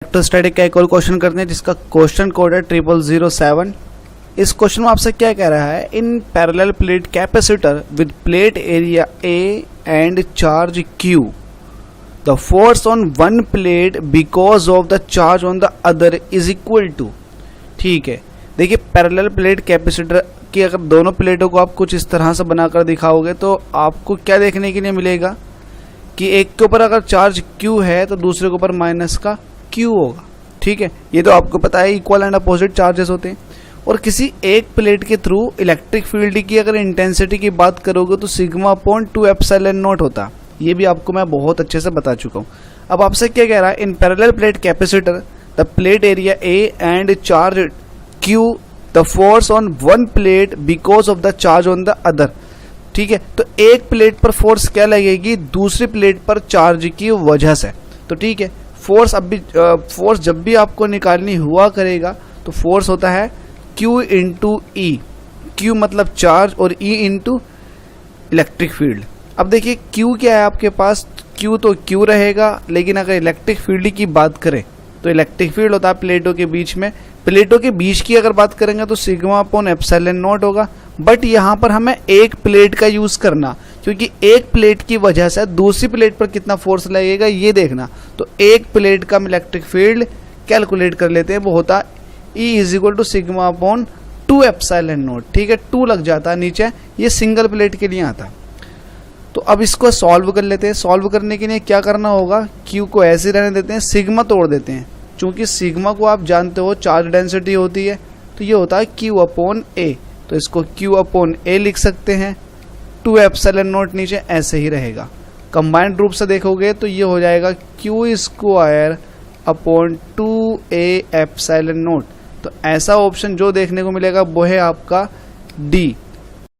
Electrostatic का एक और क्वेश्चन करते हैं जिसका क्वेश्चन कोड है 0007। इस क्वेश्चन में आपसे क्या कह रहा है, in parallel plate capacitor with plate area A and charge Q the force on one plate because of the charge on the other is equal to. ठीक है, देखिए पैरेलल प्लेट कैपेसिटर की अगर दोनों प्लेटों को आप कुछ इस तरह से बनाकर दिखाओगे तो आपको क्या देखने के लिए मिलेगा कि एक के ऊपर अगर चार्ज Q है तो दूसरे के ऊपर माइनस का Q होगा। ठीक है, ये तो आपको पता है इक्वल एंड अपोजिट चार्जेस होते हैं। और किसी एक प्लेट के थ्रू इलेक्ट्रिक फील्ड की अगर इंटेंसिटी की बात करोगे तो सिग्मा अपॉन 2 एप्सिलॉन नॉट होता। ये भी आपको मैं बहुत अच्छे से बता चुका हूँ। अब आपसे क्या कह रहा है, in parallel plate capacitor the plate area A and charge Q the force on one plate because of the charge on the other. ठीक है, तो एक प्लेट पर फोर्स क्या लगेगी, दूसरी प्लेट पर चार्ज की वजह से। तो ठीक है, फोर्स जब भी आपको निकालनी हुआ करेगा तो फोर्स होता है Q इंटू ई। Q मतलब चार्ज और E इंटू इलेक्ट्रिक फील्ड। अब देखिए Q क्या है आपके पास, Q तो Q रहेगा, लेकिन अगर इलेक्ट्रिक फील्ड की बात करें तो इलेक्ट्रिक फील्ड होता है प्लेटों के बीच में। प्लेटों के बीच की अगर बात करेंगे तो सिग्मा अपॉन एप्सिलॉन नॉट होगा। बट यहाँ पर हमें एक प्लेट का यूज करना, क्योंकि एक प्लेट की वजह से दूसरी प्लेट पर कितना फोर्स लगेगा ये देखना। तो एक प्लेट का इलेक्ट्रिक फील्ड कैलकुलेट कर लेते हैं, वो होता E is equal to sigma upon 2 epsilon not. ठीक है, 2 लग जाता है नीचे, ये सिंगल प्लेट के लिए आता। तो अब इसको सॉल्व कर लेते हैं। सॉल्व करने के लिए क्या करना होगा, Q को ऐसे रहने देते हैं, सिग्मा तोड़ देते हैं। चूंकि सिग्मा को आप जानते हो चार्ज डेंसिटी होती है, तो ये होता है Q अपॉन A। तो इसको Q अपॉन A लिख सकते हैं, 2 एप्सिलॉन नॉट नीचे ऐसे ही रहेगा। कंबाइंड रूप से देखोगे तो ये हो जाएगा Q square upon 2A epsilon not. तो ऐसा ऑप्शन जो देखने को मिलेगा वो है आपका D।